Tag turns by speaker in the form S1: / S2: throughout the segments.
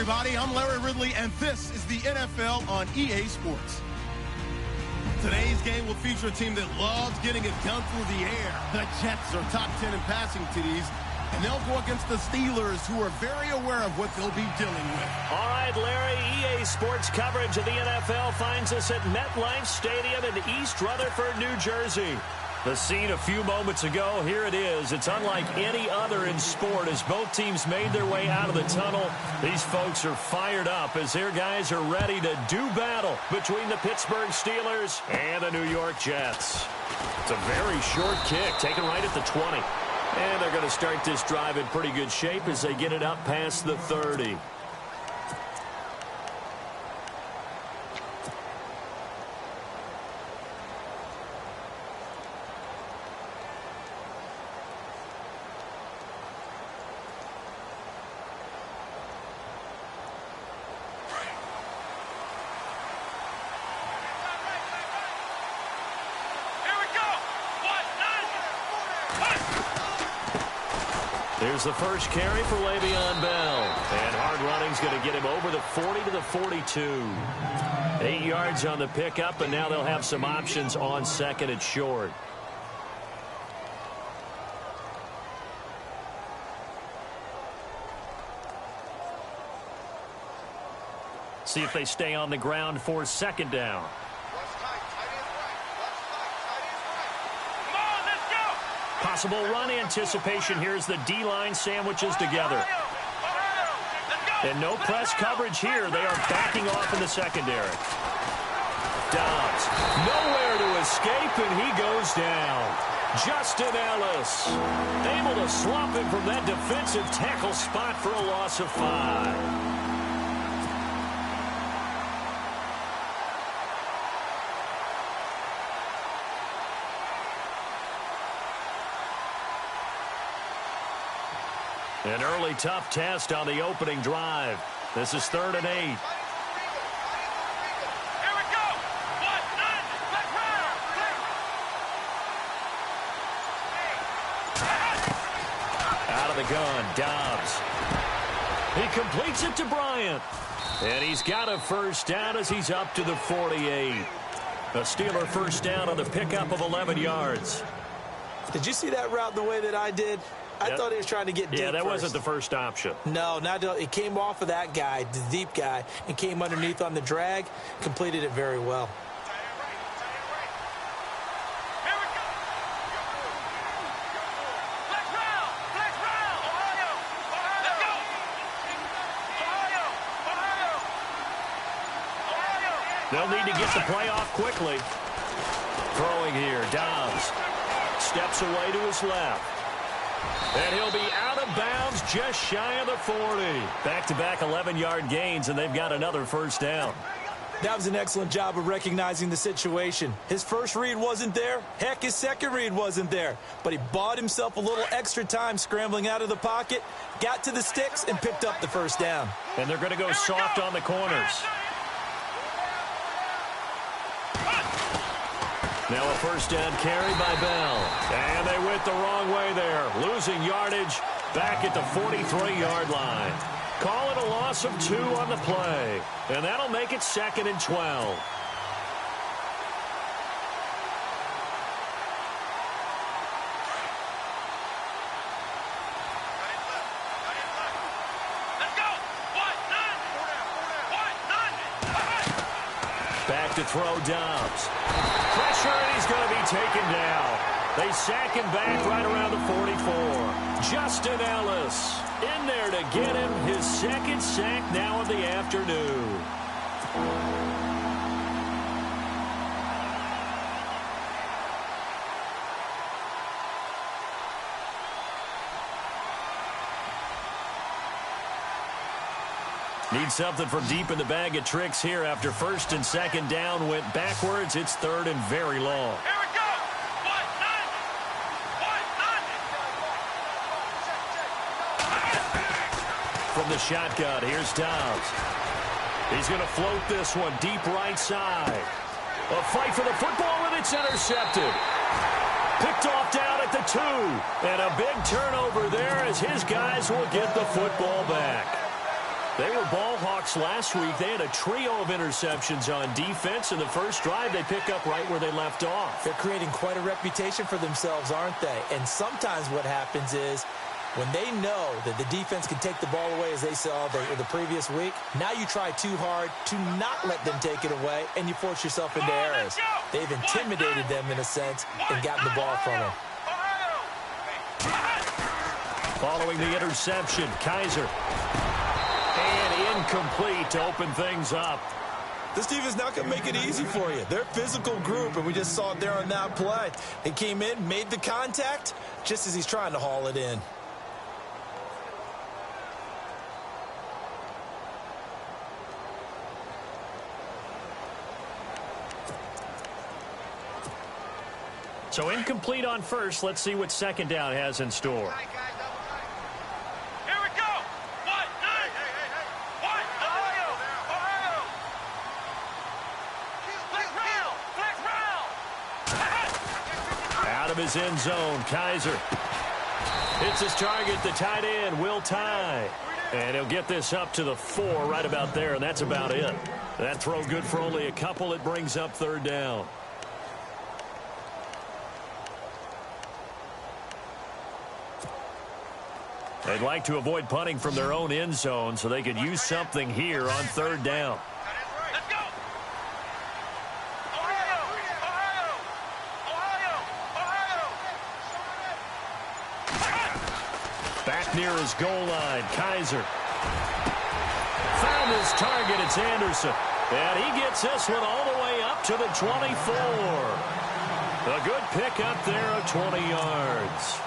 S1: everybody. I'm Larry Ridley, and this is the NFL on EA Sports. Today's game will feature a team that loves getting it done through the air. The Jets are top 10 in passing TDs, and they'll go against the Steelers, who are very aware of what they'll be dealing with.
S2: All right, Larry, EA Sports coverage of the NFL finds us at MetLife Stadium in East Rutherford, New Jersey. The scene a few moments ago, here it is. It's unlike any other in sport as both teams made their way out of the tunnel. These folks are fired up as their guys are ready to do battle between the Pittsburgh Steelers and the New York Jets. It's a very short kick, taken right at the 20. And they're going to start this drive in pretty good shape as they get it up past the 30. Here's the first carry for Le'Veon Bell. And hard running's going to get him over the 40 to the 42. 8 yards on the pickup, and now they'll have some options on second and short. See if they stay on the ground for second down. Possible run anticipation here as the D-line sandwiches together. And no press coverage here. They are backing off in the secondary. Dobbs, nowhere to escape, and he goes down. Justin Ellis, able to swap him from that defensive tackle spot for a loss of 5. An early tough test on the opening drive. This is 3rd and 8.
S3: Here we go.
S2: Out of the gun, Dobbs. He completes it to Bryant. And he's got a first down as he's up to the 48. A Steeler first down on the pickup of 11 yards.
S4: Did you see that route the way that I did? I thought he was trying to get deep.
S2: Yeah, that
S4: first.
S2: wasn't the first option.
S4: No, it came off of that guy, the deep guy, and came underneath on the drag, completed it very well.
S2: They'll need to get the play off quickly. Throwing here, Dobbs steps away to his left. And he'll be out of bounds just shy of the 40. Back-to-back 11-yard gains, and they've got another first down.
S4: That was an excellent job of recognizing the situation. His first read wasn't there. Heck, his second read wasn't there. But he bought himself a little extra time scrambling out of the pocket, got to the sticks, and picked up the first down.
S2: And they're going to go soft on the corners. Now a first down carry by Bell. And they went the wrong way there. Losing yardage back at the 43-yard line. Call it a loss of 2 on the play. And that'll make it 2nd and 12. Back to throw Dobbs. Pressure, and he's going to be taken down. They sack him back right around the 44. Justin Ellis in there to get him his second sack now of the afternoon. Need something from deep in the bag of tricks here after first and second down went backwards. It's 3rd and very long.
S3: Here we go.
S2: From the shotgun, here's Dobbs. He's going to float this one deep right side. A fight for the football, and it's intercepted. Picked off down at the 2. And a big turnover there as his guys will get the football back. They were ball hawks last week. They had a trio of interceptions on defense. In the first drive, they pick up right where they left off.
S4: They're creating quite a reputation for themselves, aren't they? And sometimes what happens is when they know that the defense can take the ball away, as they saw the previous week, now you try too hard to not let them take it away, and you force yourself into errors. They've intimidated them in a sense and gotten the ball from them.
S2: Following the interception, Kaiser. And incomplete to open things up.
S4: This defense not going to make it easy for you. They're a physical group, and we just saw it there on that play. He came in, made the contact, just as he's trying to haul it in.
S2: So incomplete on first. Let's see what second down has in store. Out of his end zone, Kaiser hits his target. The tight end will tie. And he'll get this up to the 4 right about there, and that's about it. That throw good for only a couple. It brings up third down. They'd like to avoid punting from their own end zone so they could use something here on third down.
S3: Let's go.
S2: Back near his goal line, Kaiser. Found his target, it's Anderson. And he gets this one all the way up to the 24. A good pick up there of 20 yards.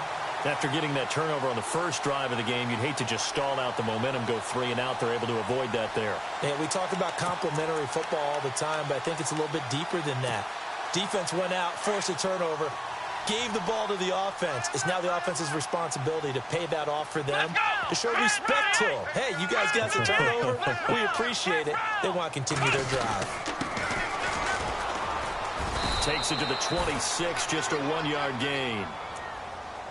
S2: After getting that turnover on the first drive of the game, you'd hate to just stall out the momentum, go 3 and out. They're able to avoid that there.
S4: Yeah, we talk about complementary football all the time, but I think it's a little bit deeper than that. Defense went out, forced a turnover, gave the ball to the offense. It's now the offense's responsibility to pay that off for them, to show respect to them. Hey, you guys got the turnover. We appreciate it. They want to continue their drive.
S2: Takes it to the 26, just a 1-yard gain.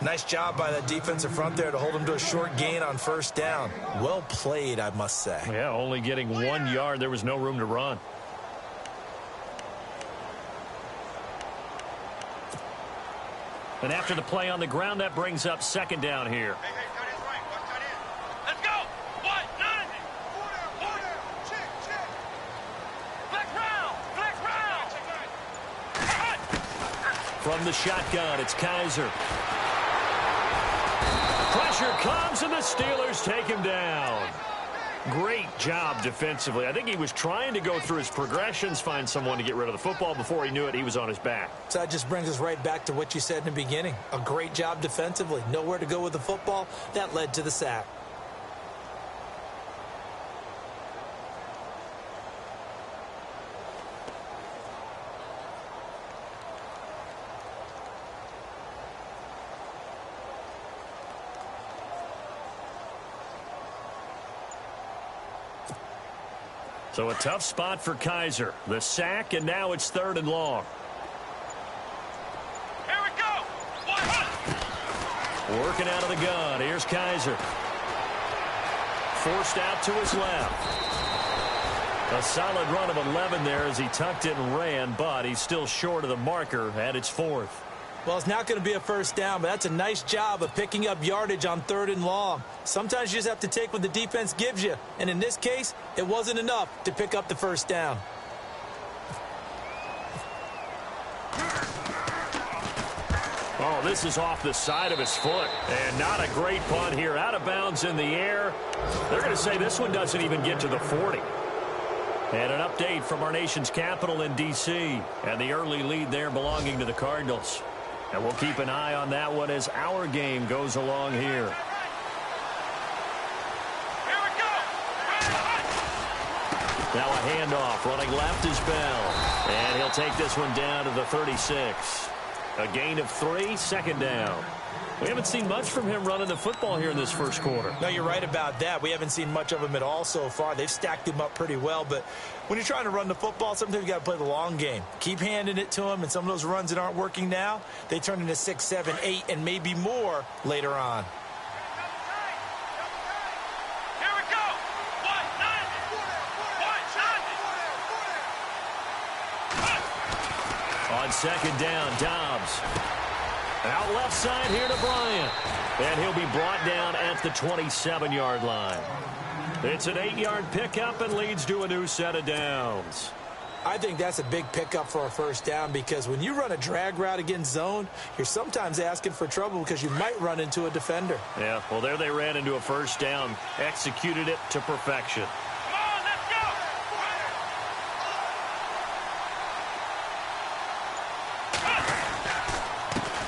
S4: Nice job by that defensive front there to hold him to a short gain on first down. Well played, I must say.
S2: Yeah, only getting 1 yard. There was no room to run. And after the play on the ground, that brings up second down here.
S3: Hey, cut his right. Watch that in. Let's go. 190. Order. Check. Flex round.
S2: From the shotgun, it's Kaiser. Pressure comes, and the Steelers take him down. Great job defensively. I think he was trying to go through his progressions, find someone to get rid of the football. Before he knew it, he was on his back.
S4: So that just brings us right back to what you said in the beginning. A great job defensively. Nowhere to go with the football. That led to the sack.
S2: So a tough spot for Kaiser. The sack, and now it's 3rd and long.
S3: Here we go.
S2: Working out of the gun. Here's Kaiser. Forced out to his left. A solid run of 11 there as he tucked it and ran, but he's still short of the marker, and it's 4th.
S4: Well, it's not going to be a first down, but that's a nice job of picking up yardage on 3rd and long. Sometimes you just have to take what the defense gives you, and in this case, it wasn't enough to pick up the first down.
S2: Oh, this is off the side of his foot, and not a great punt here. Out of bounds in the air. They're going to say this one doesn't even get to the 40. And an update from our nation's capital in D.C. and the early lead there belonging to the Cardinals. And we'll keep an eye on that one as our game goes along here.
S3: Here we go.
S2: Now a handoff. Running left is Bell. And he'll take this one down to the 36. A gain of 3, 2nd down. We haven't seen much from him running the football here in this first quarter.
S4: No, you're right about that. We haven't seen much of him at all so far. They've stacked him up pretty well, but when you're trying to run the football, sometimes you got to play the long game. Keep handing it to him, and some of those runs that aren't working now, they turn into 6, 7, 8, and maybe more later on.
S3: Here we go. 190.
S2: on second down. Dobbs. Out left side here to Bryant. And he'll be brought down at the 27-yard line. It's an 8-yard pickup and leads to a new set of downs.
S4: I think that's a big pickup for a first down because when you run a drag route against zone, you're sometimes asking for trouble because you might run into a defender.
S2: Yeah, well, there they ran into a first down. Executed it to perfection.
S3: Come on, let's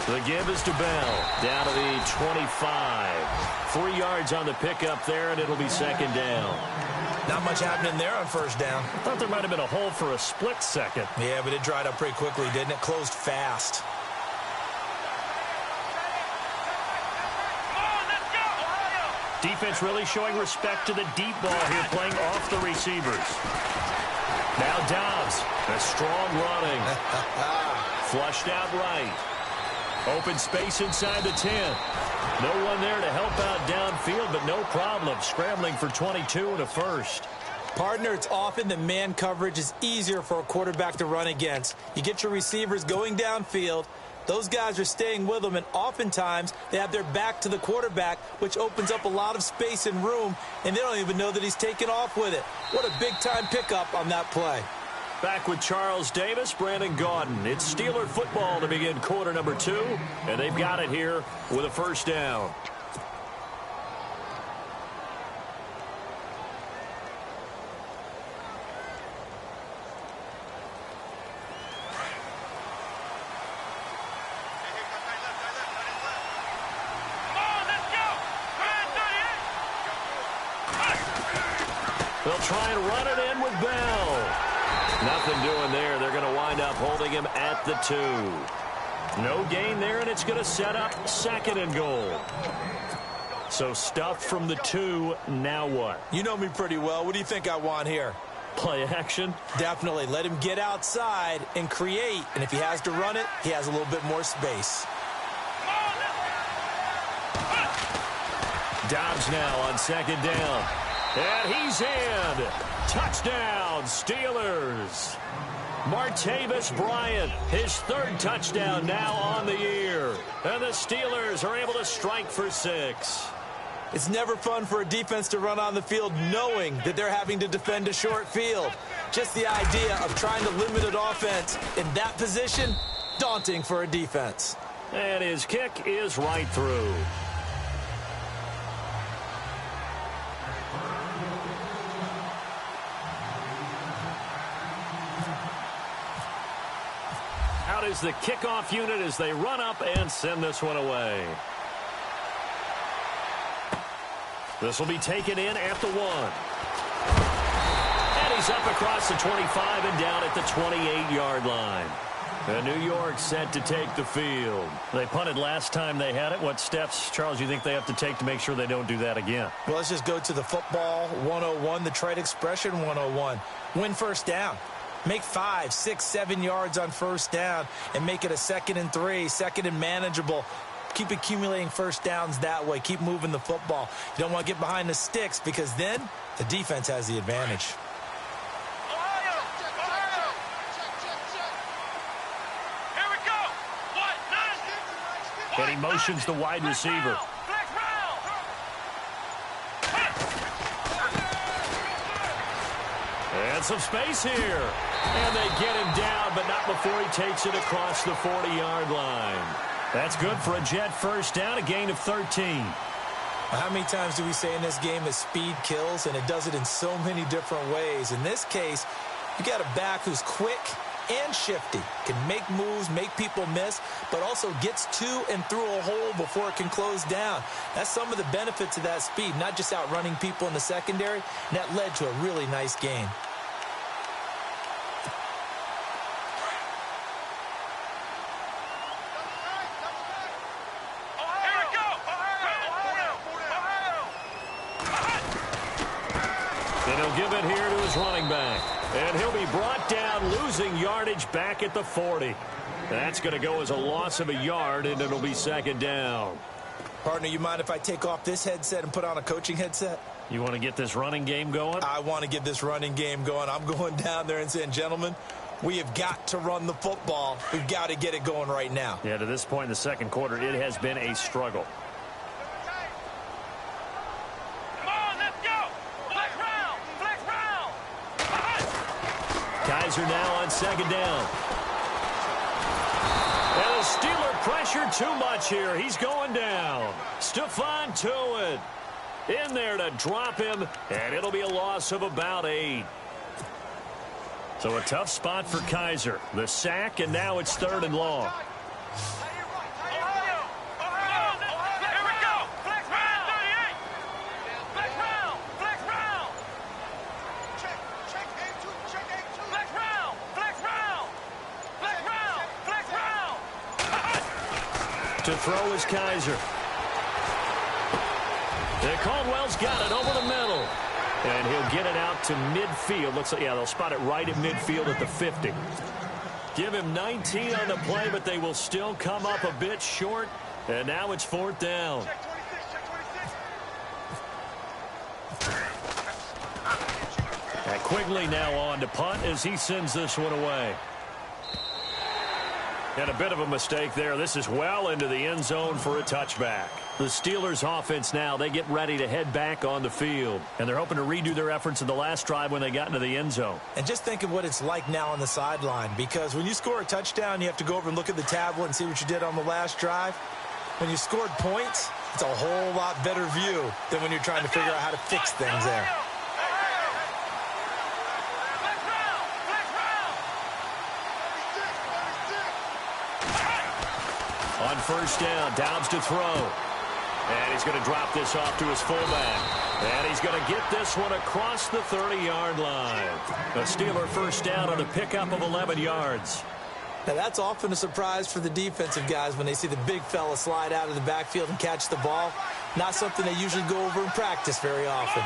S3: go!
S2: The give is to Bell. Down to the 25. 3 yards on the pickup there, and it'll be second down.
S4: Not much happening there on first down.
S2: I thought there might have been a hole for a split second.
S4: Yeah, but it dried up pretty quickly, didn't it? Closed fast.
S3: Come on, let's go!
S2: Defense really showing respect to the deep ball here, playing off the receivers. Now Dobbs. A strong running. Flushed out right. Open space inside the 10. No one there to help out downfield, but no problem. Scrambling for 22 and a first.
S4: Partner, it's often that man coverage is easier for a quarterback to run against. You get your receivers going downfield. Those guys are staying with them, and oftentimes they have their back to the quarterback, which opens up a lot of space and room, and they don't even know that he's taking off with it. What a big-time pickup on that play.
S2: Back with Charles Davis, Brandon Gaudin. It's Steeler football to begin quarter number 2, and they've got it here with a first down. They'll try and run it in with Bell. Nothing doing there. They're going to wind up holding him at the 2. No gain there, and it's going to set up second and goal. So stuffed from the 2. Now what?
S4: You know me pretty well. What do you think I want here?
S2: Play action?
S4: Definitely. Let him get outside and create. And if he has to run it, he has a little bit more space.
S2: Dobbs now on second down. And he's in. Touchdown, Steelers. Martavis Bryant, his 3rd touchdown now on the year. And the Steelers are able to strike for 6.
S4: It's never fun for a defense to run on the field knowing that they're having to defend a short field. Just the idea of trying to limit an offense in that position, daunting for a defense.
S2: And his kick is right through. Out is the kickoff unit as they run up and send this one away. This will be taken in at the 1. And he's up across the 25 and down at the 28-yard line. And New York set to take the field. They punted last time they had it. What steps, Charles, you think they have to take to make sure they don't do that again?
S4: Well, let's just go to the football 101, the trade expression 101. Win first down. Make 5, 6, 7 yards on first down and make it a 2nd and 3, 2nd and manageable. Keep accumulating first downs that way. Keep moving the football. You don't want to get behind the sticks because then the defense has the advantage.
S3: Here we go. What?
S2: And he motions the wide receiver. And some space here. And they get him down, but not before he takes it across the 40-yard line. That's good for a Jet first down, a gain of 13.
S4: How many times do we say in this game that speed kills, and it does it in so many different ways? In this case, you got a back who's quick and shifty, can make moves, make people miss, but also gets to and through a hole before it can close down. That's some of the benefits of that speed, not just outrunning people in the secondary, and that led to a really nice gain.
S2: And he'll give it here to his running back. And he'll be brought down, losing yardage back at the 40. That's going to go as a loss of a yard, and it'll be second down.
S4: Partner, you mind if I take off this headset and put on a coaching headset?
S2: You want to get this running game going?
S4: I want to get this running game going. I'm going down there and saying, gentlemen, We have got to run the football. We've got to get it going right now.
S2: Yeah, to this point in the second quarter, it has been a struggle.
S3: Come on, let's go. Flex round. Flex round.
S2: Kaiser now on second down. And the Steeler pressure too much here. He's going down. Stephon Tuitt in there to drop him, and it'll be a loss of about 8. So a tough spot for Kaiser. The sack, and now it's 3rd and long.
S3: Here we go. Flex round. 38. Flex round. Flex round. Check A2. Check A2. Flex round. Flex round. Flex round. Flex round.
S2: To throw is Kaiser. And Caldwell's got it over the middle. And he'll get it out to midfield. Looks like, yeah, they'll spot it right at midfield at the 50. Give him 19 on the play, but they will still come up a bit short. And now it's 4th down.
S3: Check 26. Check 26.
S2: And Quigley now on to punt as he sends this one away. And a bit of a mistake there. This is well into the end zone for a touchback. The Steelers offense now, they get ready to head back on the field. And they're hoping to redo their efforts in the last drive when they got into the end zone.
S4: And just think of what it's like now on the sideline, because when you score a touchdown, you have to go over and look at the tablet and see what you did on the last drive. When you scored points, it's a whole lot better view than when you're trying to figure out how to fix things there.
S2: On 1st down, Dobbs to throw. And he's going to drop this off to his fullback. And he's going to get this one across the 30-yard line. A Steeler 1st down on a pickup of 11 yards.
S4: Now, that's often a surprise for the defensive guys when they see the big fella slide out of the backfield and catch the ball. Not something they usually go over in practice very often.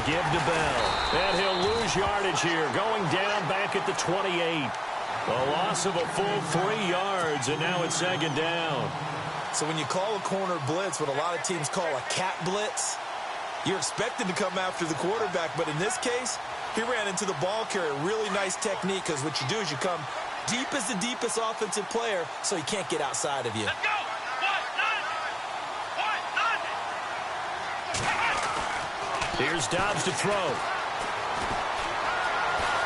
S2: Give to Bell. And he'll lose yardage here, going down back at the 28. A loss of a full 3 yards, and now it's 2nd down.
S4: So when you call a corner blitz, what a lot of teams call a cat blitz, you're expected to come after the quarterback. But in this case, he ran into the ball carrier. Really nice technique, because what you do is you come deep as the deepest offensive player so he can't get outside of you.
S3: Let's go.
S2: Here's Dobbs to throw.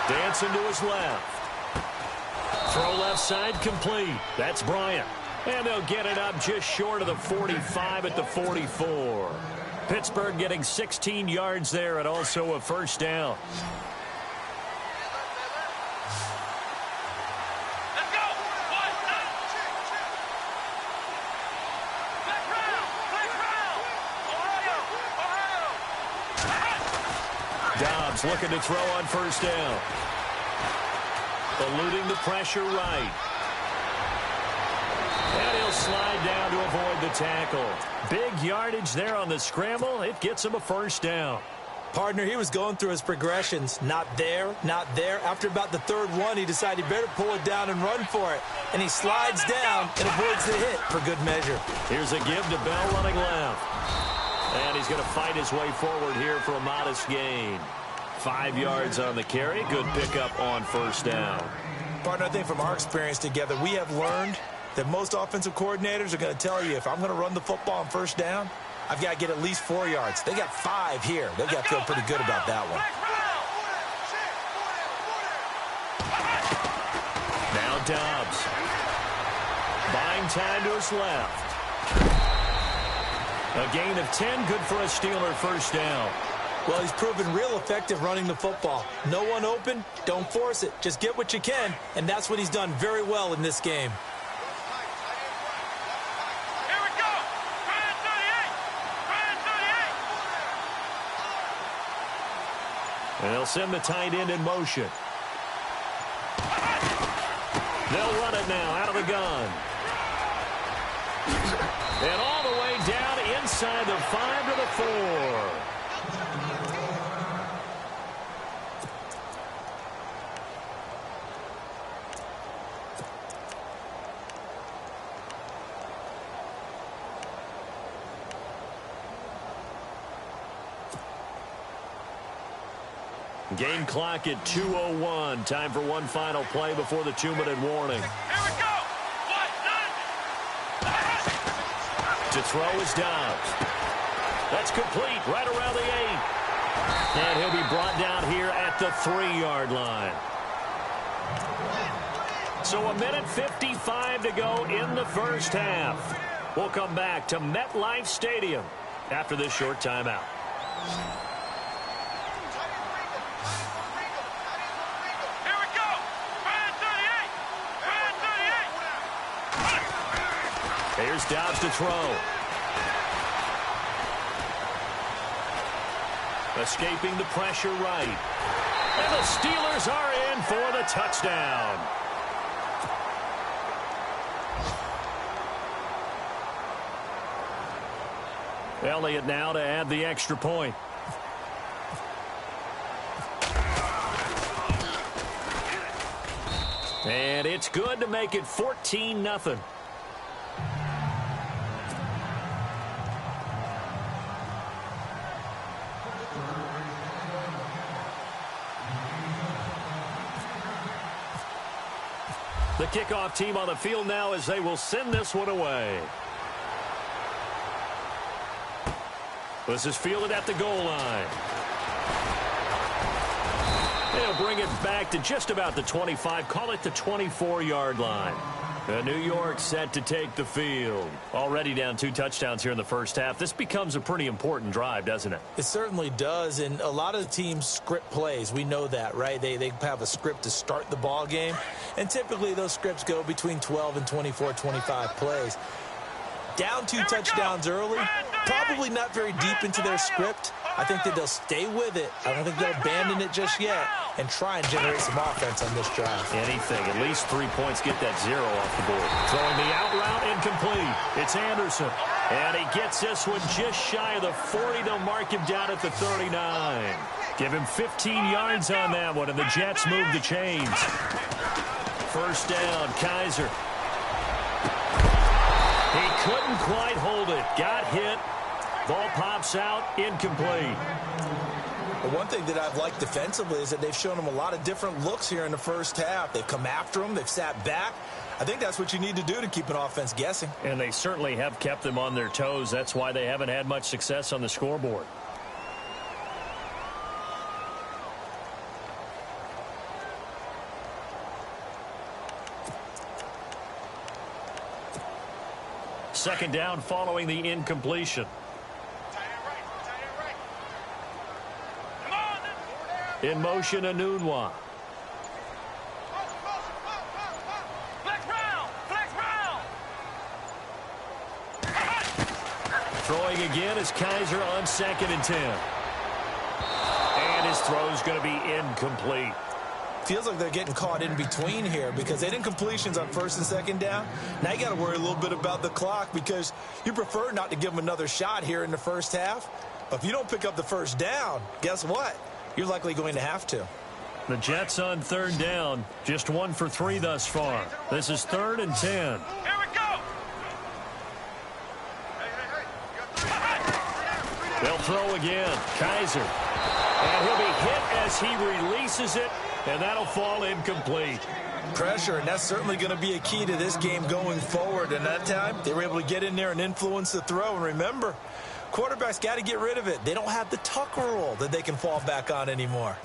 S2: Dancing to his left. Throw left side complete. That's Bryant. And they'll get it up just short of the 45 at the 44. Pittsburgh getting 16 yards there and also a 1st down. Dobbs looking to throw on 1st down. Eluding the pressure right. And he'll slide down to avoid the tackle. Big yardage there on the scramble. It gets him a 1st down.
S4: Partner, he was going through his progressions. Not there, not there. After about the 3rd one, he decided he better pull it down and run for it. And he slides down and avoids the hit for good measure.
S2: Here's a give to Bell running left. And he's going to fight his way forward here for a modest gain. 5 yards on the carry. Good pickup on 1st down.
S4: Partner, I think from our experience together, we have learned that most offensive coordinators are going to tell you, if I'm going to run the football on 1st down, I've got to get at least 4 yards. They got 5 here. They've got to feel pretty good about that one.
S2: Now Dobbs. Buying time to his left. A gain of 10, good for a Steeler 1st down.
S4: Well, he's proven real effective running the football. No one open, don't force it. Just get what you can, and that's what he's done very well in this game.
S3: Here we go. Ryan 38.
S2: And they'll send the tight end in motion. They'll run it now out of the gun. And all the way down inside the 5 to the 4. Game clock at 2:01. Time for one final play before the 2-minute warning.
S3: Here we go.
S2: To throw is Dobbs. That's complete right around the 8. And he'll be brought down here at the 3-yard line. So 1:55 to go in the first half. We'll come back to MetLife Stadium after this short timeout.
S3: Here we go. Ryan 38. Ryan 38.
S2: Here's Dobbs to throw. Escaping the pressure right. And the Steelers are in for the touchdown. Elliott now to add the extra point. And it's good to make it 14-0. The kickoff team on the field now as they will send this one away. This is fielded at the goal line. They'll bring it back to just about the 25, call it the 24-yard line. New York set to take the field. Already down 2 touchdowns here in the first half. This becomes a pretty important drive, doesn't it?
S4: It certainly does, and a lot of the teams script plays. We know that, right? They have a script to start the ball game, and typically those scripts go between 12 and 24, 25 plays. Down 2 touchdowns early, probably not very deep into their script. I think that they'll stay with it. I don't think they'll abandon it just yet and try and generate some offense on this drive.
S2: Anything, at least 3 points, get that 0 off the board. Throwing the out route, incomplete. It's Anderson. And he gets this one just shy of the 40. They'll mark him down at the 39. Give him 15 yards on that one, and the Jets move the chains. First down, Kaiser. He couldn't quite hold it. Got hit. Ball pops out. Incomplete.
S4: Well, one thing that I've liked defensively is that they've shown him a lot of different looks here in the first half. They've come after him. They've sat back. I think that's what you need to do to keep an offense guessing.
S2: And they certainly have kept them on their toes. That's why they haven't had much success on the scoreboard. Second down following the incompletion. In motion, Anunwa.
S3: Flex round. Flex round.
S2: Throwing again is Kaiser on 2nd and 10. And his throw's going to be incomplete.
S4: Feels like they're getting caught in between here because they didn't completions on 1st and 2nd down. Now you got to worry a little bit about the clock because you prefer not to give them another shot here in the first half. But if you don't pick up the first down, guess what? You're likely going to have to.
S2: The Jets on 3rd down. Just 1 for 3 thus far. This is 3rd and 10.
S3: Here we go.
S2: They'll throw again. Kaiser. And he'll be hit as he releases it. And that'll fall incomplete.
S4: Pressure, and that's certainly going to be a key to this game going forward. And that time, they were able to get in there and influence the throw. And remember, quarterbacks got to get rid of it. They don't have the Tucker rule that they can fall back on anymore.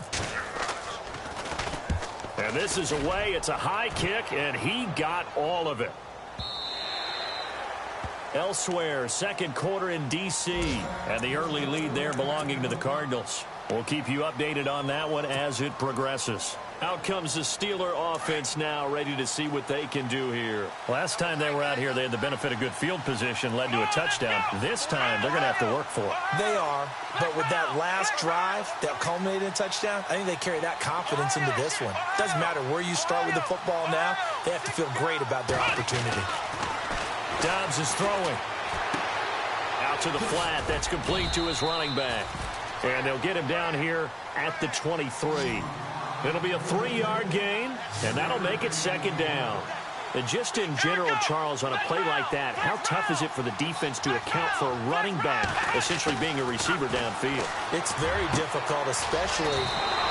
S2: And this is away. It's a high kick, and he got all of it. Elsewhere, second quarter in D.C. And the early lead there belonging to the Cardinals. We'll keep you updated on that one as it progresses. Out comes the Steeler offense now, ready to see what they can do here. Last time they were out here, they had the benefit of good field position, led to a touchdown. This time, they're going to have to work for it.
S4: They are, but with that last drive that culminated in a touchdown, I think they carry that confidence into this one. Doesn't matter where you start with the football now, they have to feel great about their opportunity.
S2: Dobbs is throwing. Out to the flat. That's complete to his running back. And they'll get him down here at the 23. It'll be a 3-yard gain, and that'll make it 2nd down. And just in general, Charles, on a play like that, how tough is it for the defense to account for a running back essentially being a receiver downfield?
S4: It's very difficult, especially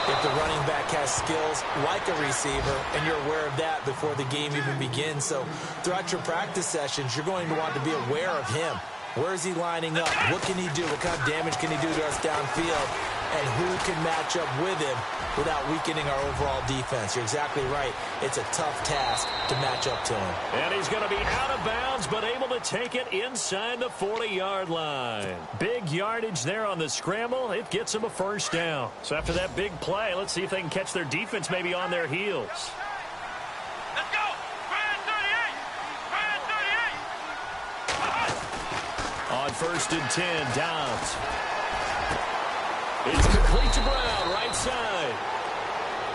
S4: if the running back has skills like a receiver, and you're aware of that before the game even begins. So throughout your practice sessions, you're going to want to be aware of him. Where is he lining up? What can he do? What kind of damage can he do to us downfield? And who can match up with him without weakening our overall defense? You're exactly right. It's a tough task to match up to him.
S2: And he's going to be out of bounds, but able to take it inside the 40-yard line. Big yardage there on the scramble. It gets him a first down. So after that big play, let's see if they can catch their defense maybe on their heels.
S3: Let's go! Brand 38! Brand 38!
S2: On 1st and 10, Downs. It's complete to Brown, right side.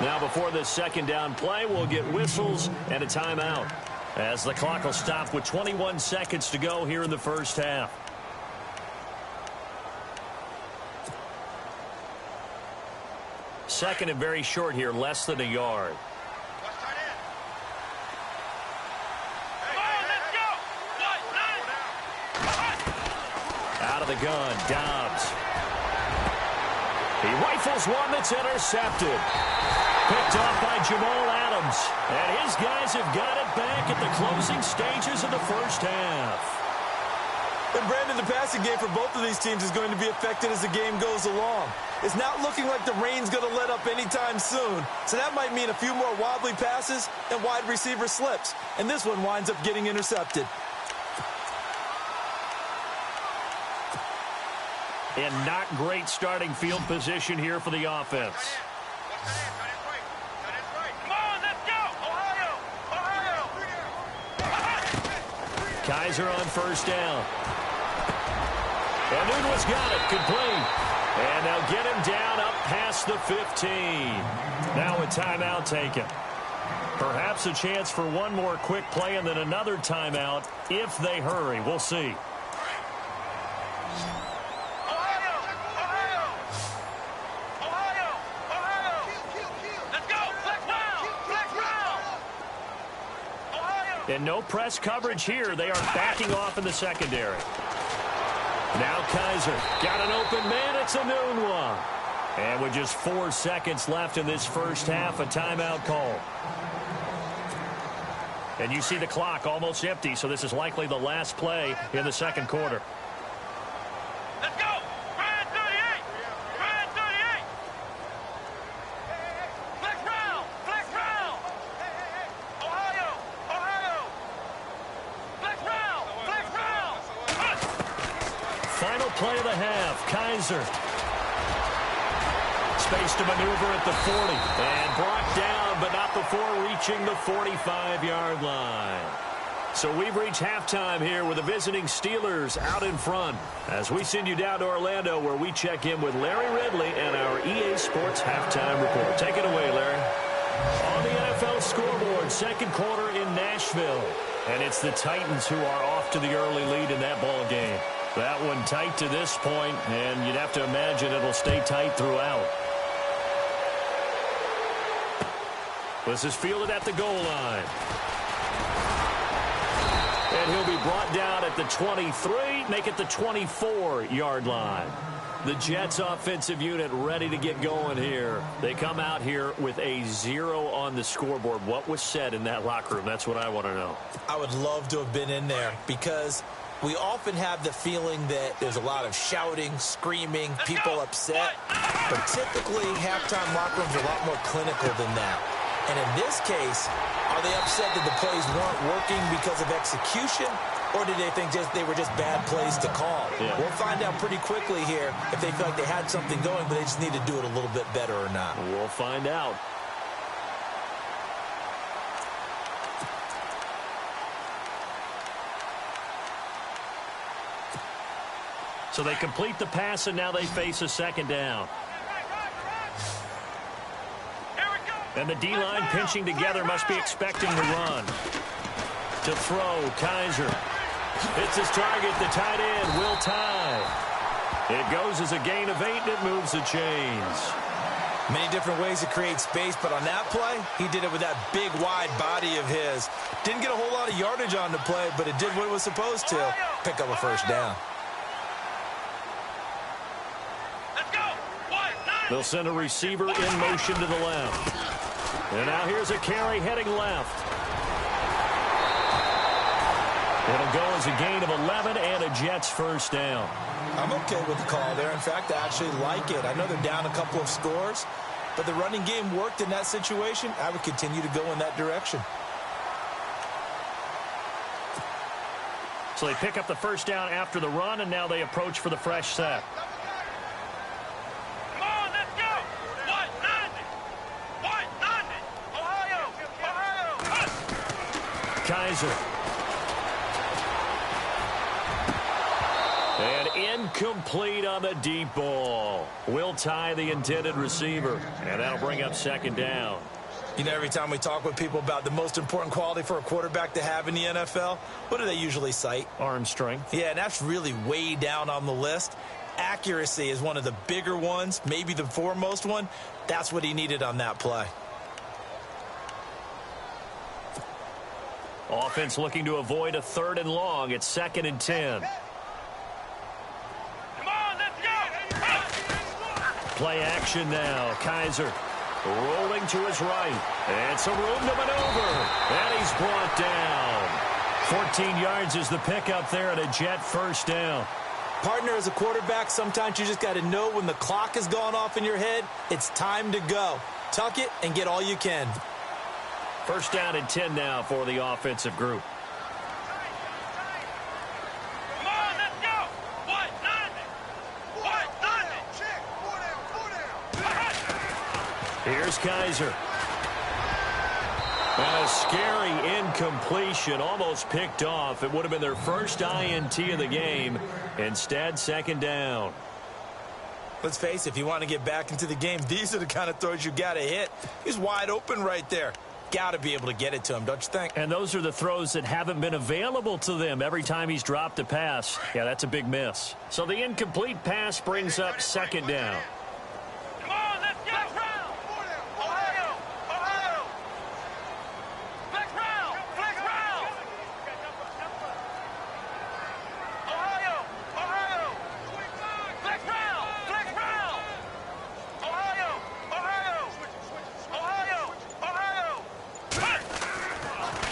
S2: Now before this second down play, we'll get whistles and a timeout, as the clock will stop with 21 seconds to go here in the first half. Second and very short here, less than a yard. Out of the gun, Dobbs. He rifles one that's intercepted. Picked off by Jamal Adams. And his guys have got it back at the closing stages of the first half.
S4: And Brandon, the passing game for both of these teams is going to be affected as the game goes along. It's not looking like the rain's going to let up anytime soon. So that might mean a few more wobbly passes and wide receiver slips. And this one winds up getting intercepted.
S2: And not great starting field position here for the offense.
S3: Come on, let's go! Ohio! Ohio!
S2: Kaiser on first down. And Nunez got it, complete. And they'll get him down up past the 15. Now a timeout taken. Perhaps a chance for one more quick play and then another timeout if they hurry. We'll see. And no press coverage here. They are backing off in the secondary. Now Kaiser got an open man. It's a noon one. And with just 4 seconds left in this first half, a timeout call. And you see the clock almost empty, so this is likely the last play in the second quarter.
S3: Let's go! Brand 38! Brand 38! Flex round! Flex round! Ohio! Ohio! Flex round! Flex round!
S2: Final play of the half. Kaiser. Space to maneuver at the 40. And brought down, but not before reaching the 45-yard line. So we've reached halftime here with the visiting Steelers out in front, as we send you down to Orlando, where we check in with Larry Ridley and our EA Sports Halftime Report. Take it away, Larry. On the NFL scoreboard, second quarter in Nashville. And it's the Titans who are off to the early lead in that ball game. That one tight to this point, and you'd have to imagine it'll stay tight throughout. This is fielded at the goal line. And he'll be brought down at the 23, make it the 24-yard line. The Jets offensive unit ready to get going here. They come out here with a 0 on the scoreboard. What was said in that locker room? That's what I want to know.
S4: I would love to have been in there, because we often have the feeling that there's a lot of shouting, screaming, people upset. But typically, halftime locker rooms are a lot more clinical than that. And in this case, are they upset that the plays weren't working because of execution, or did they think they were just bad plays to call?
S2: Yeah.
S4: We'll find out pretty quickly here if they feel like they had something going, but they just need to do it a little bit better or not.
S2: We'll find out. So they complete the pass, and now they face a second down. And the D-line pinching together, must be expecting the run. To throw, Kaiser. Hits his target, the tight end, Will Tye. It goes as a gain of 8, and it moves the chains.
S4: Many different ways to create space, but on that play, he did it with that big, wide body of his. Didn't get a whole lot of yardage on the play, but it did what it was supposed to. Pick up a first down.
S2: They'll send a receiver in motion to the left. And now here's a carry heading left. It'll go as a gain of 11 and a Jets first down.
S4: I'm okay with the call there. In fact, I actually like it. I know they're down a couple of scores, but the running game worked in that situation. I would continue to go in that direction.
S2: So they pick up the first down after the run, and now they approach for the fresh set.
S3: Come on, let's go! What? Ohio!
S2: Kaiser. And incomplete on the deep ball. Will tie the intended receiver, and that'll bring up second down.
S4: You know, every time we talk with people about the most important quality for a quarterback to have in the NFL, what do they usually cite?
S2: Arm strength.
S4: Yeah, and that's really way down on the list. Accuracy is one of the bigger ones, maybe the foremost one. That's what he needed on that play.
S2: Offense looking to avoid a 3rd and long. It's 2nd and 10. Play action now. Kaiser rolling to his right. And some room to maneuver. And he's brought down. 14 yards is the pickup there at a Jet first down.
S4: Partner, as a quarterback, sometimes you just got to know when the clock has gone off in your head, it's time to go. Tuck it and get all you can.
S2: First down and 10 now for the offensive group. Here's Kaiser. And a scary incompletion, almost picked off. It would have been their first INT of the game. Instead, second down.
S4: Let's face it, if you want to get back into the game, these are the kind of throws you got to hit. He's wide open right there. Got to be able to get it to him, don't you think?
S2: And those are the throws that haven't been available to them every time he's dropped a pass. Yeah, that's a big miss. So the incomplete pass brings up second down.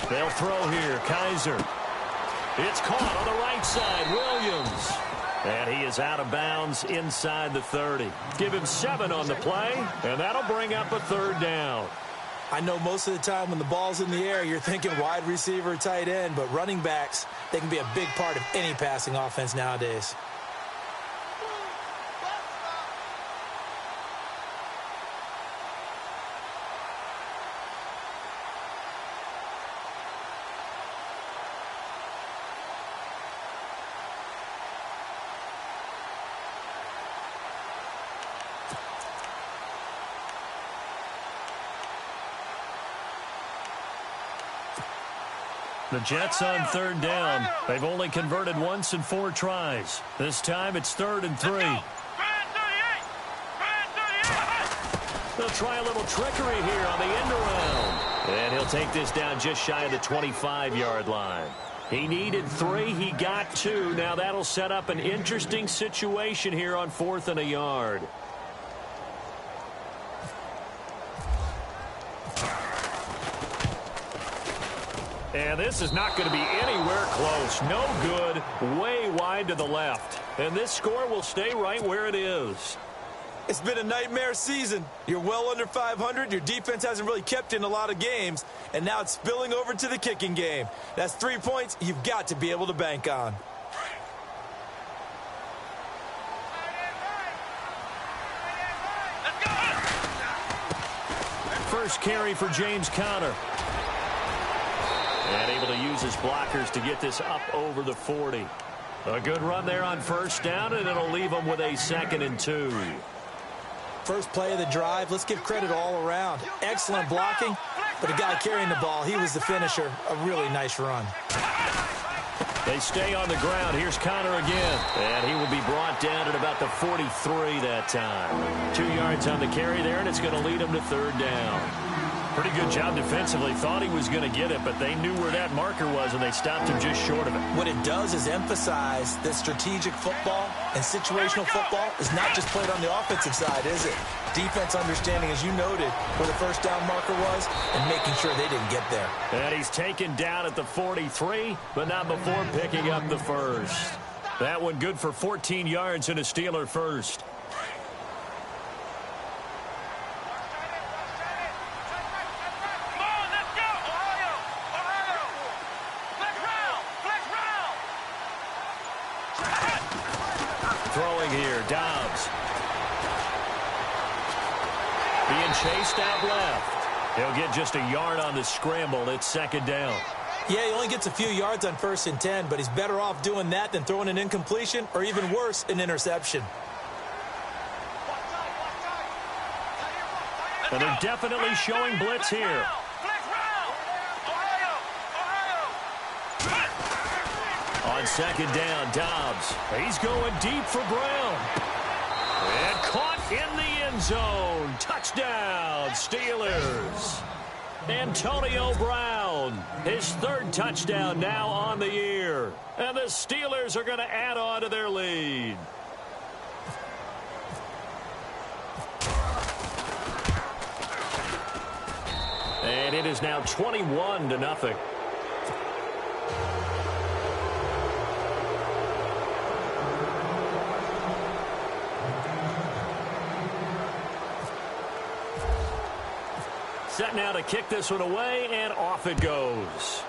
S2: They'll throw here. Kaiser. It's caught on the right side. Williams. And he is out of bounds inside the 30. Give him 7 on the play, and that'll bring up a 3rd down.
S4: I know most of the time when the ball's in the air, you're thinking wide receiver, tight end, but running backs, they can be a big part of any passing offense nowadays.
S2: The Jets on 3rd down. They've only converted once in 4 tries. This time it's 3rd and 3. They'll try a little trickery here on the end around. And he'll take this down just shy of the 25-yard line. He needed 3. He got 2. Now that'll set up an interesting situation here on 4th and a yard. And this is not going to be anywhere close. No good. Way wide to the left. And this score will stay right where it is.
S4: It's been a nightmare season. You're well under 500. Your defense hasn't really kept in a lot of games. And now it's spilling over to the kicking game. That's 3 points you've got to be able to bank on.
S2: First carry for James Conner. And able to use his blockers to get this up over the 40. A good run there on first down, and it'll leave them with a 2nd and 2.
S4: First play of the drive, let's give credit all around. Excellent blocking, but the guy carrying the ball, he was the finisher. A really nice run.
S2: They stay on the ground. Here's Connor again. And he will be brought down at about the 43 that time. 2 yards on the carry there, and it's going to lead him to third down. Pretty good job defensively. Thought he was going to get it, but they knew where that marker was, and they stopped him just short of it.
S4: What it does is emphasize that strategic football and situational football is not just played on the offensive side, is it? Defense understanding, as you noted, where the first down marker was and making sure they didn't get there.
S2: And he's taken down at the 43, but not before picking up the first. That one good for 14 yards and a Steeler first. Throwing here, Dobbs. Being chased out left. He'll get just a yard on the scramble. It's second down.
S4: Yeah, he only gets a few yards on 1st and 10, but he's better off doing that than throwing an incompletion or even worse, an interception.
S2: And they're definitely showing blitz here. On second down, Dobbs. He's going deep for Brown. And caught in the end zone. Touchdown, Steelers. Antonio Brown, his 3rd touchdown now on the year. And the Steelers are going to add on to their lead. And it is now 21-0. Set now to kick this one away, and off it goes.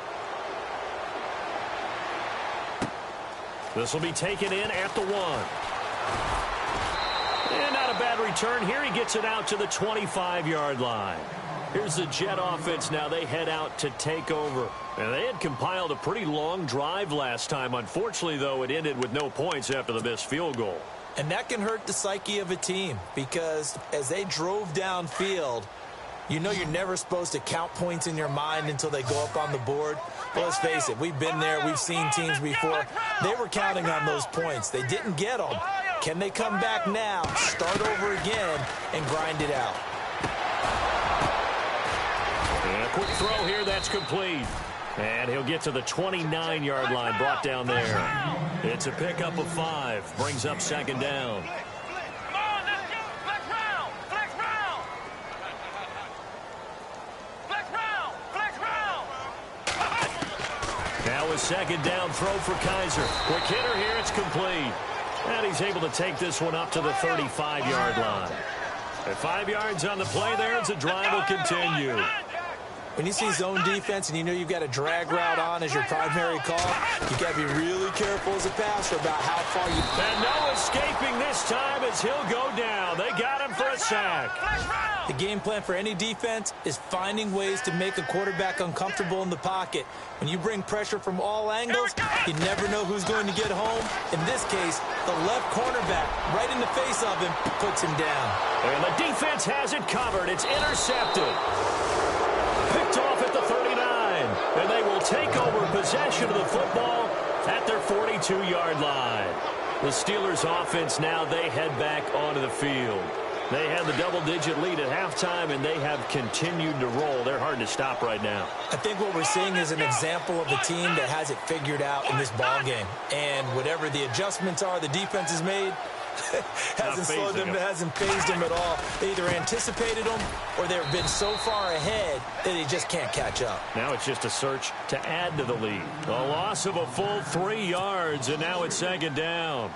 S2: This will be taken in at the 1. And not a bad return here. He gets it out to the 25-yard line. Here's the Jet offense now. They head out to take over. And they had compiled a pretty long drive last time. Unfortunately, though, it ended with no points after the missed field goal.
S4: And that can hurt the psyche of a team because as they drove downfield, you know you're never supposed to count points in your mind until they go up on the board. But let's face it, we've been there. We've seen teams before. They were counting on those points. They didn't get them. Can they come back now, start over again, and grind it out?
S2: And a quick throw here. That's complete. And he'll get to the 29-yard line, brought down there. It's a pickup of 5. Brings up second down. Now a second down throw for Kaiser. Quick hitter here. It's complete. And he's able to take this one up to the 35-yard line. At 5 yards on the play there, as the drive will continue.
S4: When you see zone defense and you know you've got a drag route on as your primary call, you got to be really careful as a passer about how far you...
S2: And no escaping this time as he'll go down. They got him for a sack.
S4: The game plan for any defense is finding ways to make a quarterback uncomfortable in the pocket. When you bring pressure from all angles, you never know who's going to get home. In this case, the left cornerback, right in the face of him, puts him down.
S2: And the defense has it covered. It's intercepted. Picked off at the 39. And they will take over possession of the football at their 42-yard line. The Steelers offense now, they head back onto the field. They had the double-digit lead at halftime, and they have continued to roll. They're hard to stop right now.
S4: I think what we're seeing is an example of a team that has it figured out in this ball game. And whatever the adjustments are the defense has made, hasn't slowed them, hasn't phased them at all. They either anticipated them or they've been so far ahead that they just can't catch up.
S2: Now it's just a search to add to the lead. A loss of a full 3 yards, and now it's second down.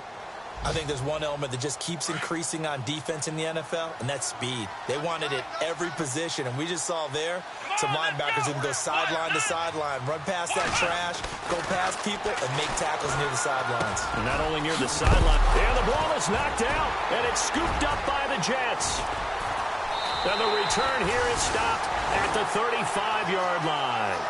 S4: I think there's one element that just keeps increasing on defense in the NFL, and that's speed. They want it at every position, and we just saw there some linebackers who can go sideline to sideline, run past that trash, go past people, and make tackles near the sidelines.
S2: And not only near the sideline, and the ball is knocked out, and it's scooped up by the Jets. And the return here is stopped at the 35-yard line.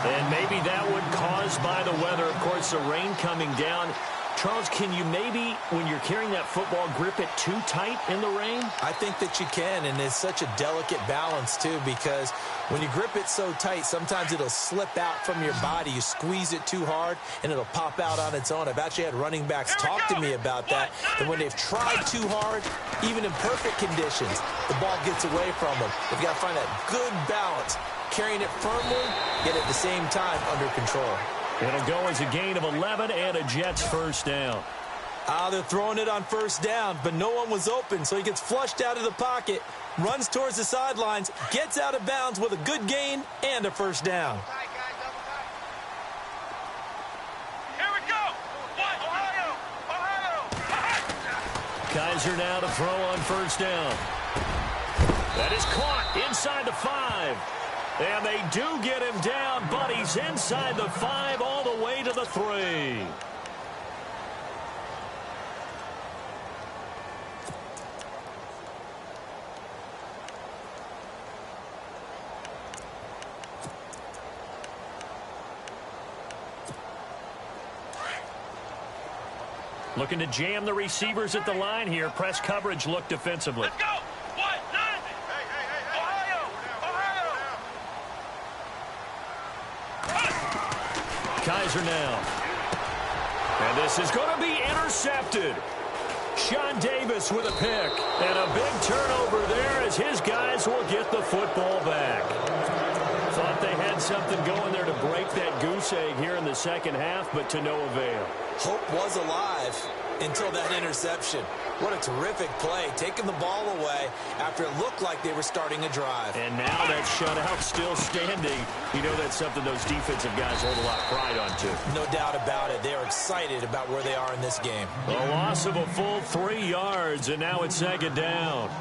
S2: And maybe that one caused by the weather. Of course, the rain coming down. Charles, can you maybe, when you're carrying that football, grip it too tight in the rain?
S4: I think that you can, and it's such a delicate balance, too, because when you grip it so tight, sometimes it'll slip out from your body. You squeeze it too hard, and it'll pop out on its own. I've actually had running backs talk to me about that, and when they've tried too hard, even in perfect conditions, the ball gets away from them. They've got to find that good balance, carrying it firmly, yet at the same time under control.
S2: It'll go as a gain of 11 and a Jets first down.
S4: They're throwing it on first down, but no one was open, so he gets flushed out of the pocket, runs towards the sidelines, gets out of bounds with a good gain and a first down.
S3: Here we go. Ohio.
S2: Kaiser now to throw on first down. That is caught inside the 5. And they do get him down, but he's inside the 5 all the way to the 3. Looking to jam the receivers at the line here. Press coverage look defensively.
S3: Let's go. What? Ohio.
S2: Kaiser now. And this is going to be intercepted. Sean Davis with a pick. And a big turnover there as his guys will get the football back. Thought they had something going there to break that goose egg here in the second half, but to no avail.
S4: Hope was alive until that interception. What a terrific play, taking the ball away after it looked like they were starting a drive.
S2: And now that shutout still standing. You know that's something those defensive guys hold a lot of pride on, too.
S4: No doubt about it. They are excited about where they are in this game.
S2: A loss of a full 3 yards, and now it's second down.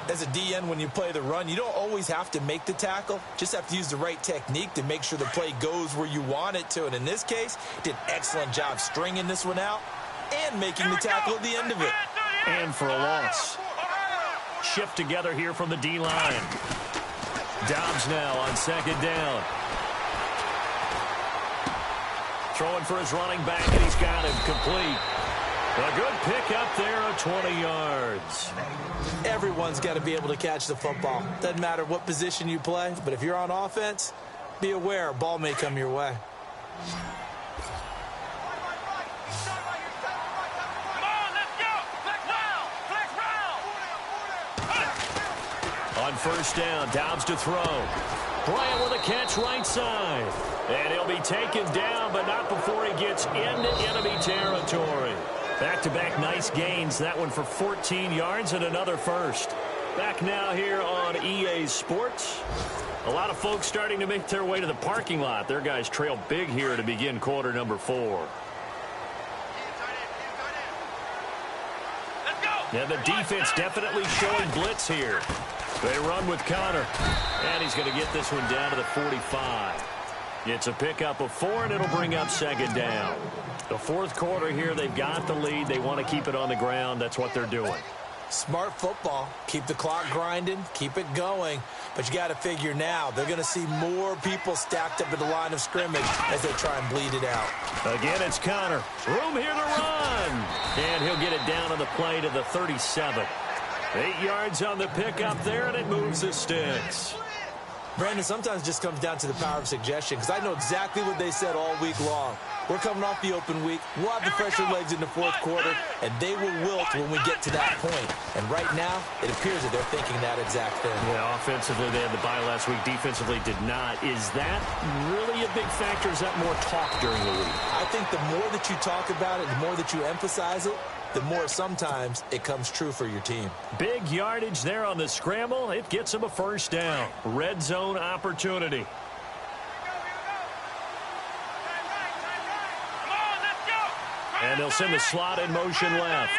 S4: As a DN, when you play the run, you don't always have to make the tackle. Just have to use the right technique to make sure the play goes where you want it to. And in this case, did an excellent job stringing this one out and making the tackle at the end of it.
S2: And for a loss. Shift together here from the D-line. Dobbs now on second down. Throwing for his running back, and he's got him complete. A good pick up there of 20 yards.
S4: Everyone's got to be able to catch the football. Doesn't matter what position you play, but if you're on offense, be aware a ball may come your way.
S2: On first down, Dobbs to throw. Bryant with a catch right side. And he'll be taken down, but not before he gets into enemy territory. Back-to-back nice gains. That one for 14 yards and another first. Back now here on EA Sports. A lot of folks starting to make their way to the parking lot. Their guys trail big here to begin quarter number 4. And the defense definitely showing blitz here. They run with Connor. And he's going to get this one down to the 45. It's a pickup of 4, and it'll bring up second down. The fourth quarter here, they've got the lead. They want to keep it on the ground. That's what they're doing.
S4: Smart football. Keep the clock grinding. Keep it going. But you got to figure now, they're going to see more people stacked up at the line of scrimmage as they try and bleed it out.
S2: Again, it's Connor. Room here to run. And he'll get it down on the play to the 37. 8 yards on the pickup there, and it moves the sticks.
S4: Brandon, sometimes it just comes down to the power of suggestion, because I know exactly what they said all week long. We're coming off the open week. We'll have the fresher legs in the fourth quarter, and they will wilt when we get to that point. And right now, it appears that they're thinking that exact thing.
S2: Yeah, offensively, they had the bye last week. Defensively, did not. Is that really a big factor? Is that more talk during the week?
S4: I think the more that you talk about it, the more that you emphasize it, the more sometimes it comes true for your team.
S2: Big yardage there on the scramble. It gets them a first down. Red zone opportunity. And they'll send the slot in motion left.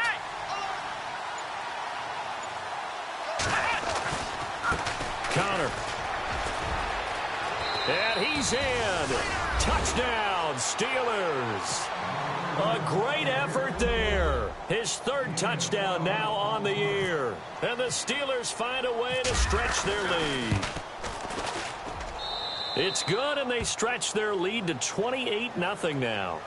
S2: Connor. And he's in. Touchdown, Steelers. A great effort there. His third touchdown now on the year. And the Steelers find a way to stretch their lead. It's good, and they stretch their lead to 28-0 now.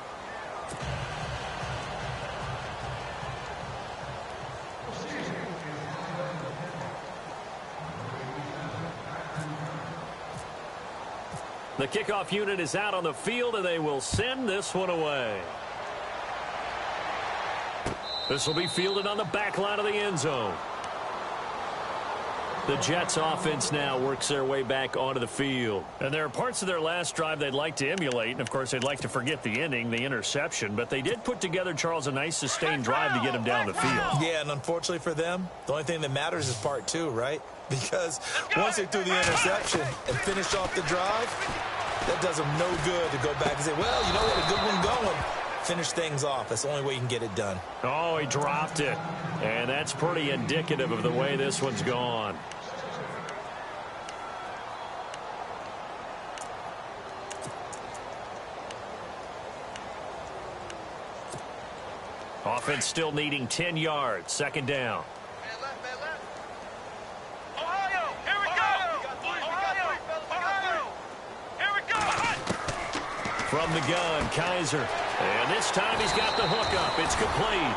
S2: The kickoff unit is out on the field, and they will send this one away. This will be fielded on the back line of the end zone. The Jets offense now works their way back onto the field. And there are parts of their last drive they'd like to emulate, and of course they'd like to forget the ending, the interception, but they did put together, Charles, a nice sustained drive to get them down the field.
S4: Yeah, and unfortunately for them, the only thing that matters is part two, right? Because once they threw the interception and finished off the drive, that does them no good to go back and say, well, you know what, a good one going. Finish things off. That's the only way you can get it done.
S2: Oh, he dropped it. And that's pretty indicative of the way this one's gone. Offense still needing 10 yards. Second down.
S3: Ohio, here we go. Ohio, here we go.
S2: From the gun, Kaiser. And this time he's got the hook up. It's complete.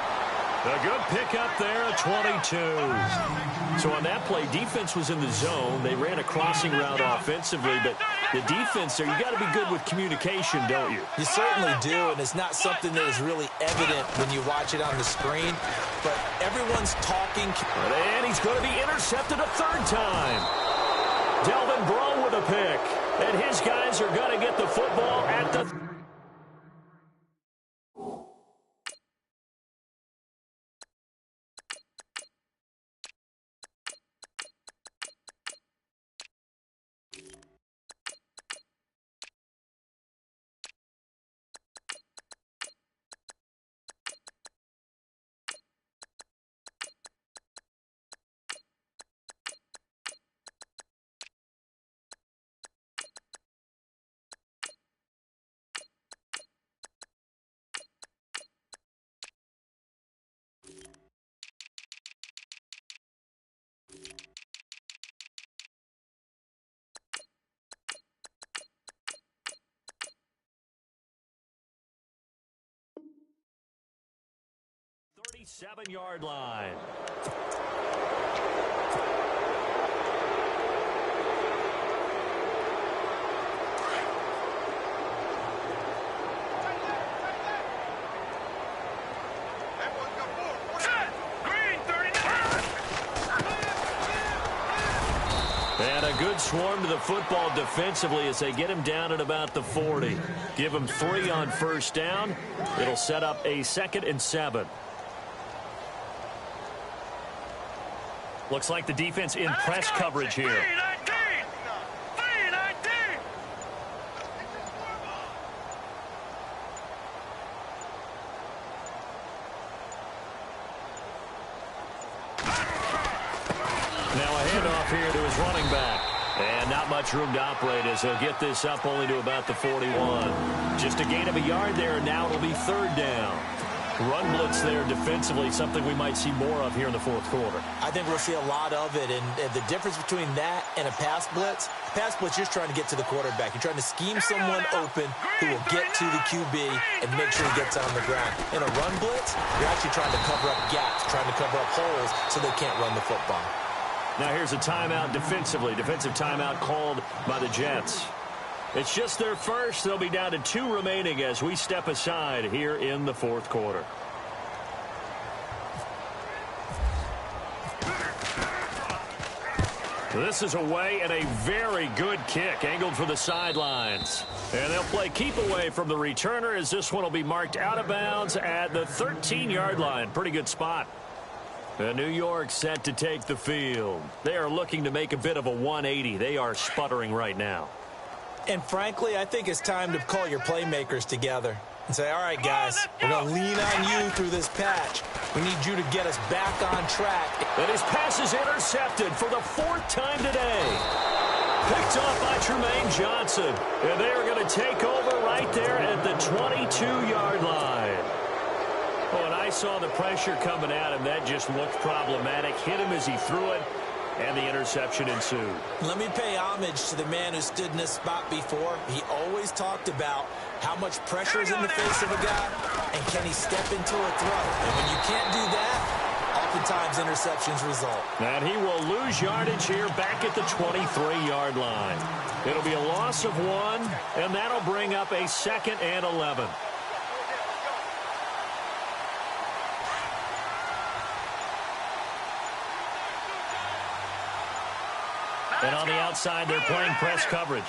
S2: A good pickup there at 22. So on that play, defense was in the zone. They ran a crossing route offensively, but the defense there, you got to be good with communication, don't you?
S4: You certainly do, and it's not something that is really evident when you watch it on the screen, but everyone's talking.
S2: And he's going to be intercepted a third time. Delvin Breaux with a pick, and his guys are going to get the football at the 37-yard line. And a good swarm to the football defensively as they get him down at about the 40. Give him 3 on first down. It'll set up a 2nd and 7. Looks like the defense in press coverage here. Now a handoff here to his running back. And not much room to operate as he'll get this up only to about the 41. Just a gain of a yard there, and now it'll be 3rd down. Run blitz there defensively, something we might see more of here in the 4th quarter.
S4: I think we'll see a lot of it, and the difference between that and a pass blitz, you're just trying to get to the quarterback. You're trying to scheme someone open who will get to the QB and make sure he gets on the ground. In a run blitz, you're actually trying to cover up gaps, trying to cover up holes so they can't run the football.
S2: Now here's a timeout defensively. Defensive timeout called by the Jets. It's just their first. They'll be down to 2 remaining as we step aside here in the 4th quarter. This is away and a very good kick angled for the sidelines. And they'll play keep away from the returner as this one will be marked out of bounds at the 13-yard line. Pretty good spot. And New York set to take the field. They are looking to make a bit of a 180. They are sputtering right now.
S4: And frankly, I think it's time to call your playmakers together and say, all right, guys, we're going to lean on you through this patch. We need you to get us back on track.
S2: And his pass is intercepted for the 4th time today. Picked off by Tremaine Johnson. And they are going to take over right there at the 22-yard line. Oh, and I saw the pressure coming at him. That just looked problematic. Hit him as he threw it. And the interception ensued.
S4: Let me pay homage to the man who stood in this spot before. He always talked about how much pressure is in the face of a guy, and can he step into a throw. And when you can't do that, all of oftentimes interceptions result.
S2: And he will lose yardage here back at the 23-yard line. It'll be a loss of 1, and that'll bring up a 2nd and 11. And on the outside, they're playing press coverage.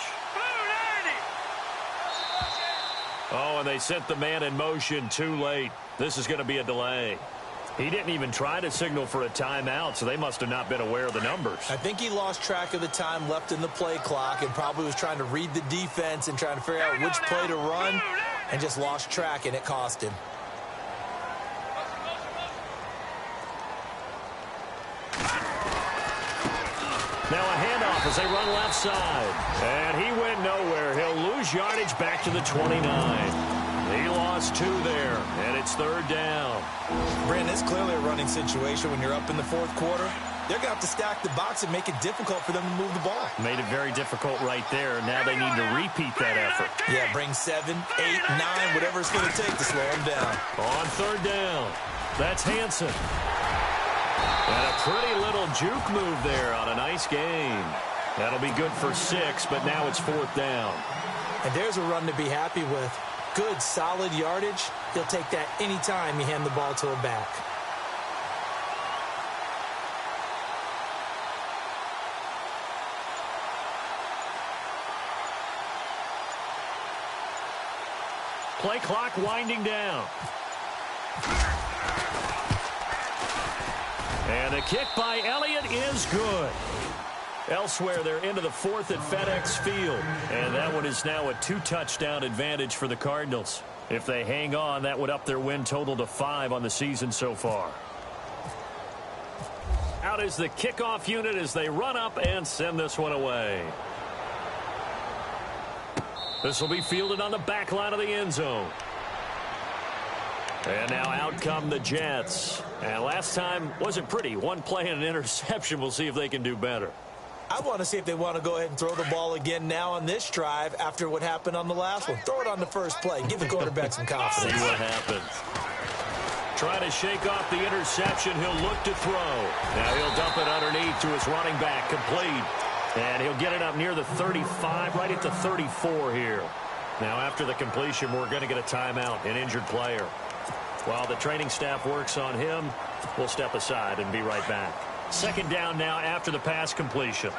S2: Oh, and they sent the man in motion too late. This is going to be a delay. He didn't even try to signal for a timeout, so they must have not been aware of the numbers.
S4: I think he lost track of the time left in the play clock and probably was trying to read the defense and trying to figure out which play to run and just lost track, and it cost him.
S2: Now a handoff as they run left side. And he went nowhere. He'll lose yardage back to the 29. He lost 2 there, and it's 3rd down.
S4: Brandon, it's clearly a running situation when you're up in the 4th quarter. They're going to have to stack the box and make it difficult for them to move the ball.
S2: Made it very difficult right there. Now they need to repeat that effort.
S4: Yeah, bring 7, 8, 9, whatever it's going to take to slow them down.
S2: On 3rd down, that's Hansen. And a pretty little juke move there on a nice game. That'll be good for 6, but now it's 4th down.
S4: And there's a run to be happy with. Good, solid yardage. He'll take that anytime you hand the ball to a back.
S2: Play clock winding down. And the kick by Elliott is good. Elsewhere, they're into the 4th at FedEx Field. And that one is now a 2-touchdown advantage for the Cardinals. If they hang on, that would up their win total to 5 on the season so far. Out is the kickoff unit as they run up and send this one away. This will be fielded on the back line of the end zone. And now out come the Jets. And last time wasn't pretty. One play and an interception. We'll see if they can do better.
S4: I want to see if they want to go ahead and throw the ball again now on this drive after what happened on the last one. Throw it on the first play. Give the quarterback some confidence.
S2: See what happens. Trying to shake off the interception. He'll look to throw. Now he'll dump it underneath to his running back. Complete. And he'll get it up near the 35, right at the 34 here. Now after the completion, we're going to get a timeout, an injured player. While the training staff works on him, we'll step aside and be right back. 2nd down now after the pass completion.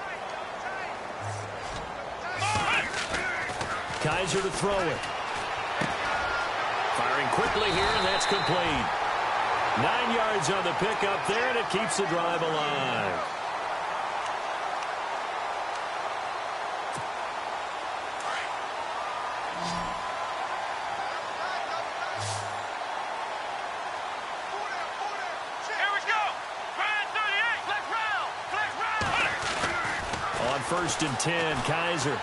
S2: Kaiser to throw it. Firing quickly here, and that's complete. 9 yards on the pickup there, and it keeps the drive alive. On 1st and 10, Kaiser.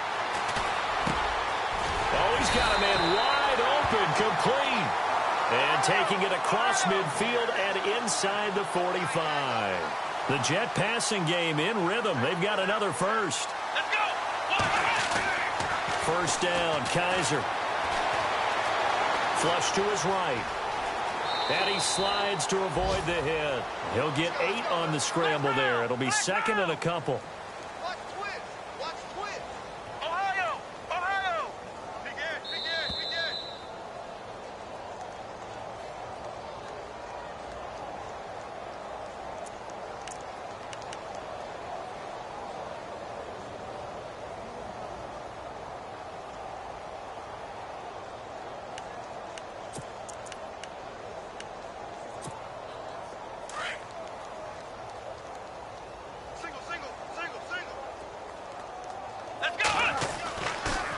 S2: Oh, he's got a man wide open, complete. And taking it across midfield and inside the 45. The Jet passing game in rhythm. They've got another first.
S3: Let's go.
S2: 1st down, Kaiser. Flush to his right. And he slides to avoid the hit. He'll get 8 on the scramble there. It'll be 2nd and a couple.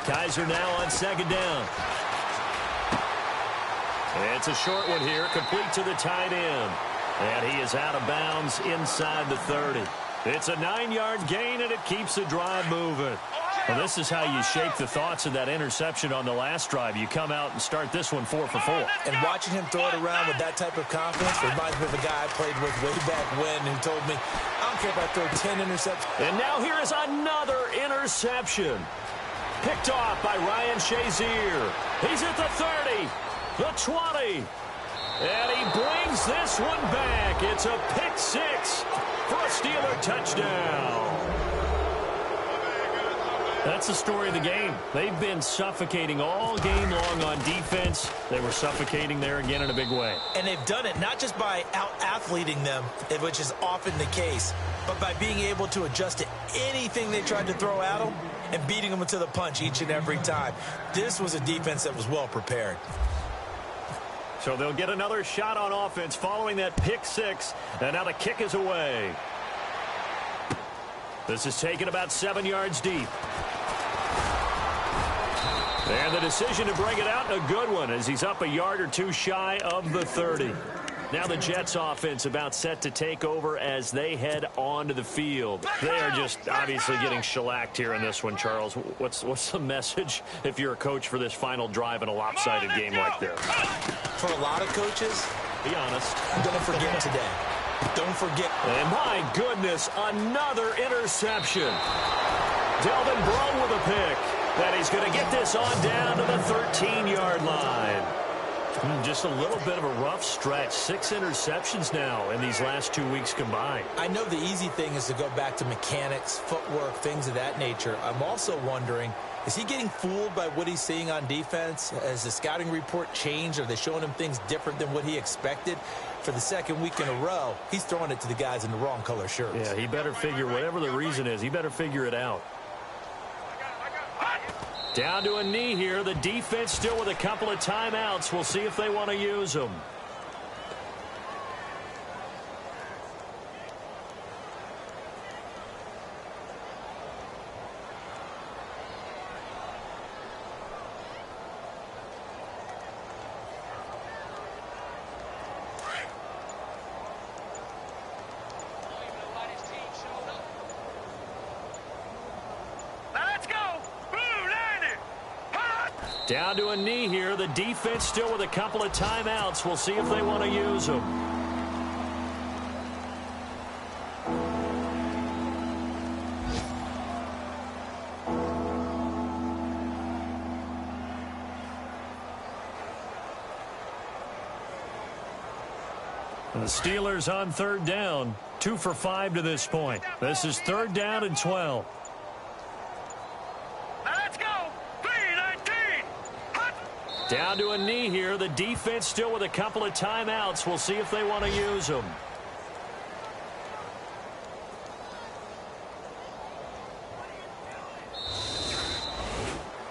S2: Kaiser now on 2nd down. It's a short one here, complete to the tight end. And he is out of bounds inside the 30. It's a 9-yard gain, and it keeps the drive moving. Well, this is how you shake the thoughts of that interception on the last drive. You come out and start this one 4 for 4.
S4: And watching him throw it around with that type of confidence reminds me of a guy I played with way back when who told me, I don't care if I throw 10 interceptions.
S2: And now here is another interception. Picked off by Ryan Shazier. He's at the 30, the 20. And he brings this one back. It's a pick six for a Steeler touchdown. That's the story of the game. They've been suffocating all game long on defense. They were suffocating there again in a big way.
S4: And they've done it not just by out-athleting them, which is often the case, but by being able to adjust to anything they tried to throw at them and beating them to the punch each and every time. This was a defense that was well prepared.
S2: So they'll get another shot on offense following that pick six. And now the kick is away. This is taken about 7 yards deep. And the decision to bring it out, a good one, as he's up a yard or two shy of the 30. Now the Jets offense about set to take over as they head onto the field. They are just obviously getting shellacked here in this one, Charles. What's the message if you're a coach for this final drive in a lopsided game like this?
S4: For a lot of coaches,
S2: be honest,
S4: don't forget today. Don't forget.
S2: And my goodness, another interception. Delvin Breaux with a pick. And he's going to get this on down to the 13-yard line. Just a little bit of a rough stretch. 6 interceptions now in these last 2 weeks combined.
S4: I know the easy thing is to go back to mechanics, footwork, things of that nature. I'm also wondering, is he getting fooled by what he's seeing on defense? Has the scouting report changed? Are they showing him things different than what he expected? For the second week in a row, he's throwing it to the guys in the wrong color shirts.
S2: Yeah, he better figure, whatever the reason is, he better figure it out. Down to a knee here. The defense still with a couple of timeouts. We'll see if they want to use them. Down to a knee here. The defense still with a couple of timeouts. We'll see if they want to use them. The Steelers on third down. 2 for 5 to this point. This is third down and 12. Down to a knee here. The defense still with a couple of timeouts. We'll see if they want to use them.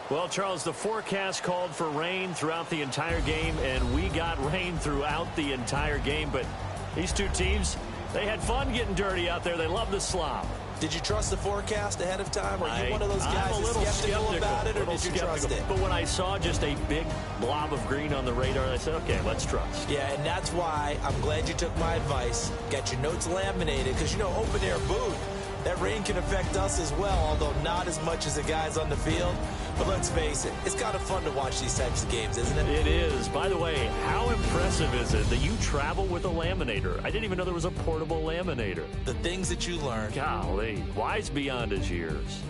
S2: Well, Charles, the forecast called for rain throughout the entire game, and we got rain throughout the entire game. But these two teams, they had fun getting dirty out there. They love the slop.
S4: Did you trust the forecast ahead of time? Are you one of those guys that's skeptical about it, or did you trust it?
S2: But when I saw just a big blob of green on the radar, I said, okay, let's trust.
S4: Yeah, and that's why I'm glad you took my advice. Got your notes laminated, because, you know, open-air booth, that rain can affect us as well, although not as much as the guys on the field. But let's face it, it's kind of fun to watch these types of games, isn't it?
S2: It is. By the way, how impressive is it that you travel with a laminator? I didn't even know there was a portable laminator.
S4: The things that you learn.
S2: Golly, wise beyond his years.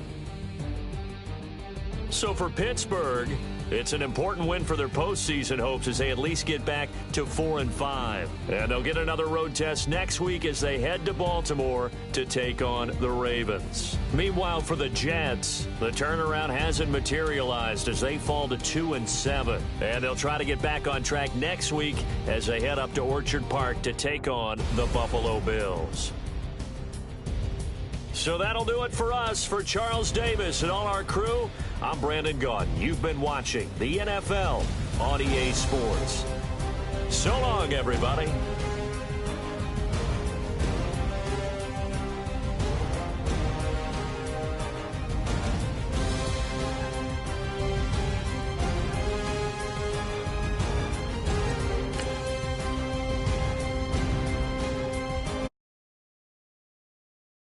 S2: So for Pittsburgh, it's an important win for their postseason hopes as they at least get back to 4-5. And they'll get another road test next week as they head to Baltimore to take on the Ravens. Meanwhile, for the Jets, the turnaround hasn't materialized as they fall to 2-7. And they'll try to get back on track next week as they head up to Orchard Park to take on the Buffalo Bills. So that'll do it for us. For Charles Davis and all our crew, I'm Brandon Gaudin. You've been watching the NFL on EA Sports. So long, everybody.